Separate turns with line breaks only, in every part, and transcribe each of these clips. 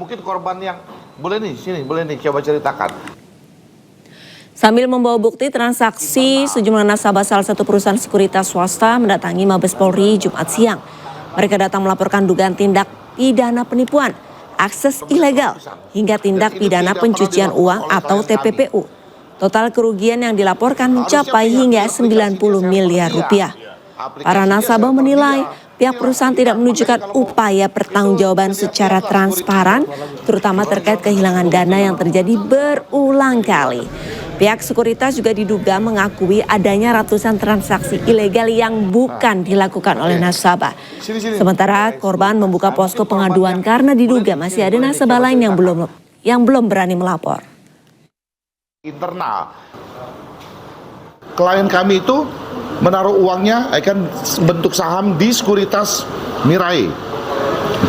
mungkin korban yang boleh nih coba ceritakan.
Sambil membawa bukti transaksi, sejumlah nasabah salah satu perusahaan sekuritas swasta mendatangi Mabes Polri Jumat siang. Mereka datang melaporkan dugaan tindak pidana penipuan, akses ilegal, hingga tindak pidana pencucian uang atau TPPU. Total kerugian yang dilaporkan mencapai hingga 90 miliar rupiah. Para nasabah menilai pihak perusahaan tidak menunjukkan upaya pertanggungjawaban secara transparan, terutama terkait kehilangan dana yang terjadi berulang kali. Pihak sekuritas juga diduga mengakui adanya ratusan transaksi ilegal yang bukan dilakukan oleh nasabah. Sementara korban membuka posko pengaduan karena diduga masih ada nasabah lain yang belum berani melapor.
Internal, klien kami itu menaruh uangnya akan bentuk saham di sekuritas Mirai.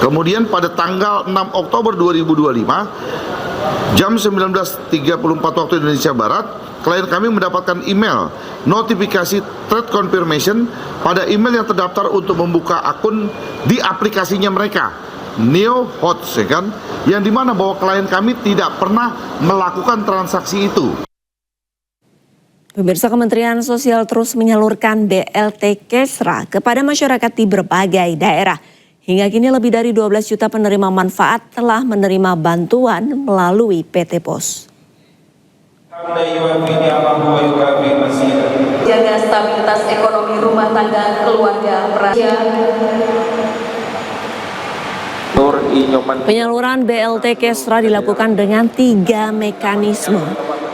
Kemudian pada tanggal 6 Oktober 2025 jam 19.34 waktu Indonesia Barat, klien kami mendapatkan email notifikasi trade confirmation pada email yang terdaftar untuk membuka akun di aplikasinya mereka, Neo Hots, ya kan? Yang dimana bahwa klien kami tidak pernah melakukan transaksi itu.
Pemirsa, Kementerian Sosial terus menyalurkan BLT Kesra kepada masyarakat di berbagai daerah. Hingga kini lebih dari 12 juta penerima manfaat telah menerima bantuan melalui PT Pos.
Jaga stabilitas ekonomi rumah tangga keluarga praja.
Penyaluran BLT Kesra dilakukan dengan 3 mekanisme.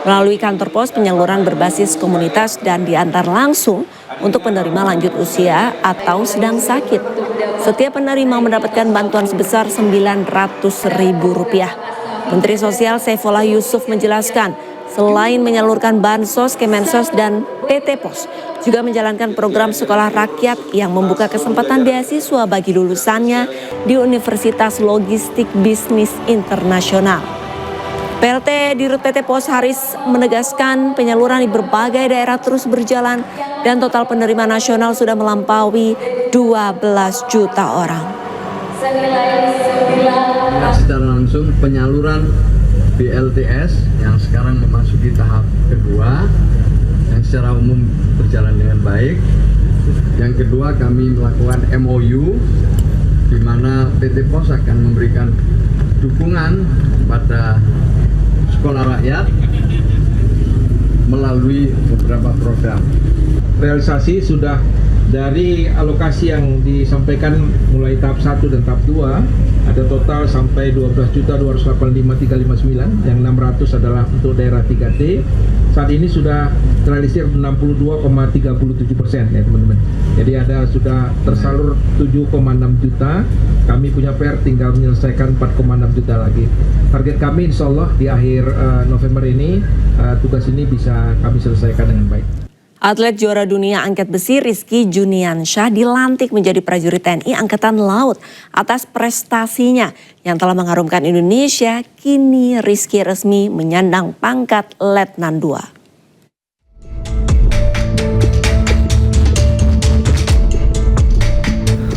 Melalui kantor pos, penyaluran berbasis komunitas dan diantar langsung untuk penerima lanjut usia atau sedang sakit. Setiap penerima mendapatkan bantuan sebesar Rp900.000. Menteri Sosial Saifullah Yusuf menjelaskan, selain menyalurkan bansos, Kemensos dan PT Pos juga menjalankan program sekolah rakyat yang membuka kesempatan beasiswa bagi lulusannya di Universitas Logistik Bisnis Internasional. PLT Dirut PT Pos Haris menegaskan penyaluran di berbagai daerah terus berjalan dan total penerima nasional sudah melampaui 12 juta orang.
Secara langsung penyaluran BLTS yang sekarang memasuki tahap kedua yang secara umum berjalan dengan baik. Yang kedua, kami melakukan MOU di mana PT Pos akan memberikan dukungan pada sekolah rakyat melalui beberapa program.
Realisasi sudah dari alokasi yang disampaikan mulai tahap 1 dan tahap 2 ada total sampai 12.285.359, yang 600 adalah untuk daerah 3T. Saat ini sudah terrealisir 62,37% ya teman-teman. Jadi ada sudah tersalur 7,6 juta. Kami punya PR tinggal menyelesaikan 4,6 juta lagi. Target kami insya Allah di akhir November ini tugas ini bisa kami selesaikan dengan baik.
Atlet juara dunia angkat besi Rizky Juniansyah dilantik menjadi prajurit TNI Angkatan Laut atas prestasinya yang telah mengharumkan Indonesia. Kini Rizky resmi menyandang pangkat Letnan II.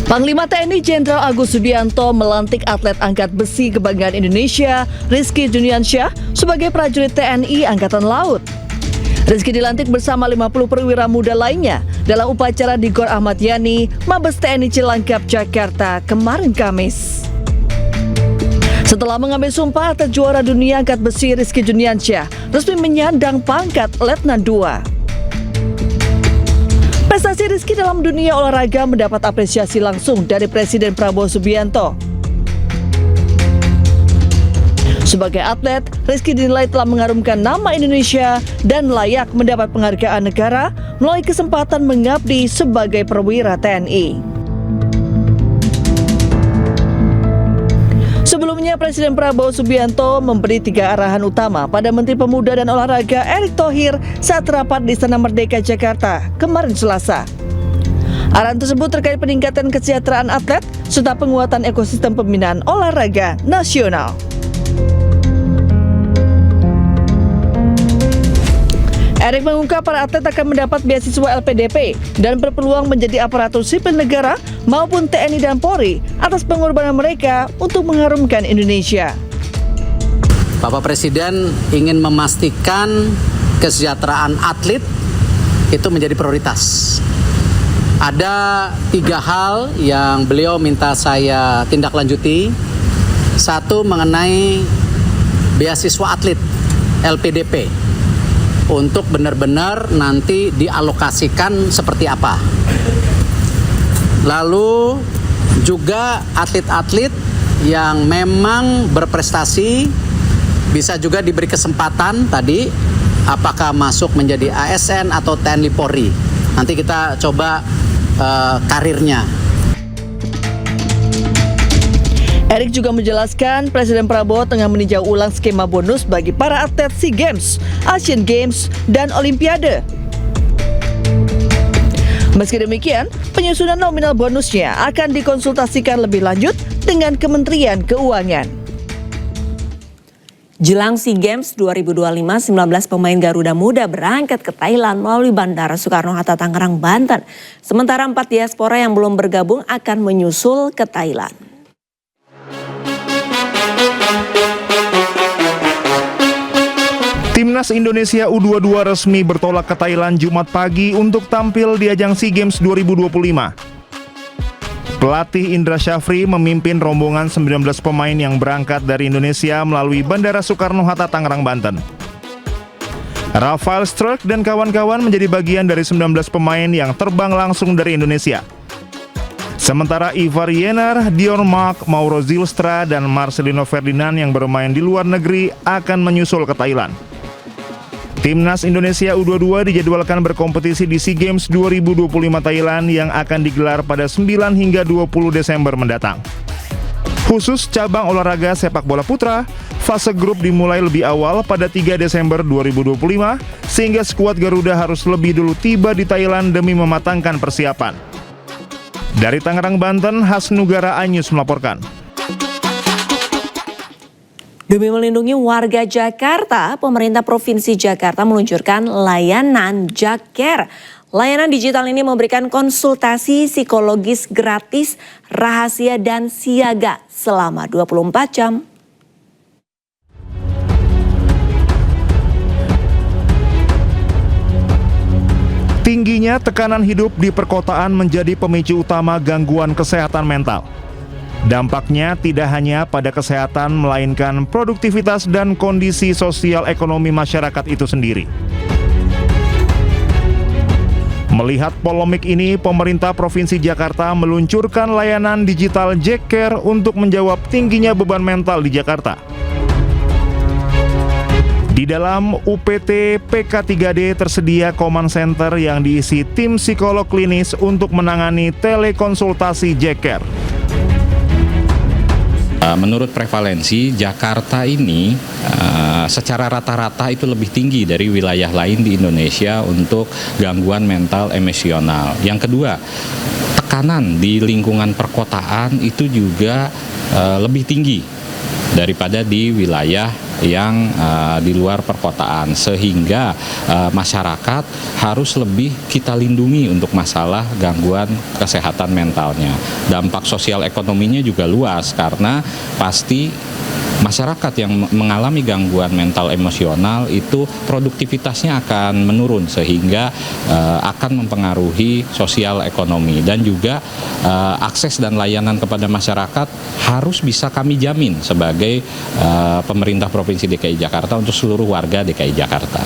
Panglima TNI Jenderal Agus Subianto melantik atlet angkat besi kebanggaan Indonesia Rizky Juniansyah sebagai prajurit TNI Angkatan Laut. Rizky dilantik bersama 50 perwira muda lainnya dalam upacara di Gor Ahmad Yani, Mabes TNI Cilangkap, Jakarta kemarin Kamis. Setelah mengambil sumpah, atlet juara dunia angkat besi Rizky Juniansyah resmi menyandang pangkat Letnan II. Prestasi Rizky dalam dunia olahraga mendapat apresiasi langsung dari Presiden Prabowo Subianto. Sebagai atlet, Rizky dinilai telah mengharumkan nama Indonesia dan layak mendapat penghargaan negara melalui kesempatan mengabdi sebagai perwira TNI. Sebelumnya, Presiden Prabowo Subianto memberi 3 arahan utama pada Menteri Pemuda dan Olahraga Erick Thohir saat rapat di Istana Merdeka Jakarta kemarin Selasa. Arahan tersebut terkait peningkatan kesejahteraan atlet serta penguatan ekosistem pembinaan olahraga nasional. Erick mengungkap para atlet akan mendapat beasiswa LPDP dan berpeluang menjadi aparatur sipil negara maupun TNI dan Polri atas pengorbanan mereka untuk mengharumkan Indonesia.
Bapak Presiden ingin memastikan kesejahteraan atlet itu menjadi prioritas. Ada 3 hal yang beliau minta saya tindak lanjuti. Satu, mengenai beasiswa atlet LPDP untuk benar-benar nanti dialokasikan seperti apa. Lalu juga atlet-atlet yang memang berprestasi bisa juga diberi kesempatan tadi apakah masuk menjadi ASN atau TNI Polri. Nanti kita coba karirnya.
Erick juga menjelaskan Presiden Prabowo tengah meninjau ulang skema bonus bagi para atlet SEA Games, Asian Games, dan Olimpiade. Meski demikian, penyusunan nominal bonusnya akan dikonsultasikan lebih lanjut dengan Kementerian Keuangan.
Jelang SEA Games 2025, 19 pemain Garuda Muda berangkat ke Thailand melalui Bandara Soekarno-Hatta Tangerang, Banten. Sementara 4 diaspora yang belum bergabung akan menyusul ke Thailand.
Timnas Indonesia U22 resmi bertolak ke Thailand Jumat pagi untuk tampil di ajang SEA Games 2025. Pelatih Indra Syafri memimpin rombongan 19 pemain yang berangkat dari Indonesia melalui Bandara Soekarno-Hatta Tangerang, Banten. Rafael Struijk dan kawan-kawan menjadi bagian dari 19 pemain yang terbang langsung dari Indonesia. Sementara Ivar Yener, Dion Mark, Mauro Zylstra, dan Marcelino Ferdinand yang bermain di luar negeri akan menyusul ke Thailand. Timnas Indonesia U22 dijadwalkan berkompetisi di SEA Games 2025 Thailand yang akan digelar pada 9 hingga 20 Desember mendatang. Khusus cabang olahraga sepak bola putra, fase grup dimulai lebih awal pada 3 Desember 2025, sehingga skuad Garuda harus lebih dulu tiba di Thailand demi mematangkan persiapan. Dari Tangerang, Banten, Hasnugara Anyus melaporkan.
Demi melindungi warga Jakarta, pemerintah Provinsi Jakarta meluncurkan layanan JakCare. Layanan digital ini memberikan konsultasi psikologis gratis, rahasia, dan siaga selama 24 jam.
Tingginya tekanan hidup di perkotaan menjadi pemicu utama gangguan kesehatan mental. Dampaknya tidak hanya pada kesehatan, melainkan produktivitas dan kondisi sosial ekonomi masyarakat itu sendiri. Melihat polemik ini, pemerintah Provinsi Jakarta meluncurkan layanan digital JakCare untuk menjawab tingginya beban mental di Jakarta. Di dalam UPT PK3D tersedia command center yang diisi tim psikolog klinis untuk menangani telekonsultasi JakCare.
Menurut prevalensi, Jakarta ini secara rata-rata itu lebih tinggi dari wilayah lain di Indonesia untuk gangguan mental emosional. Yang kedua, tekanan di lingkungan perkotaan itu juga lebih tinggi daripada di wilayah yang di luar perkotaan, sehingga masyarakat harus lebih kita lindungi untuk masalah gangguan kesehatan mentalnya. Dampak sosial ekonominya juga luas karena pasti masyarakat yang mengalami gangguan mental emosional itu produktivitasnya akan menurun sehingga akan mempengaruhi sosial ekonomi, dan juga akses dan layanan kepada masyarakat harus bisa kami jamin sebagai pemerintah Provinsi DKI Jakarta untuk seluruh warga DKI Jakarta.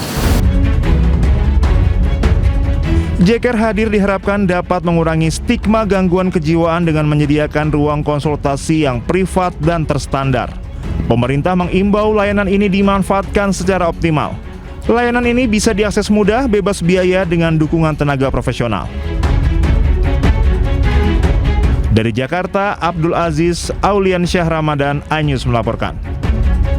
JakCare hadir diharapkan dapat mengurangi stigma gangguan kejiwaan dengan menyediakan ruang konsultasi yang privat dan terstandar. Pemerintah mengimbau layanan ini dimanfaatkan secara optimal. Layanan ini bisa diakses mudah, bebas biaya dengan dukungan tenaga profesional. Dari Jakarta, Abdul Aziz Aulian Syah Ramadan, iNews melaporkan.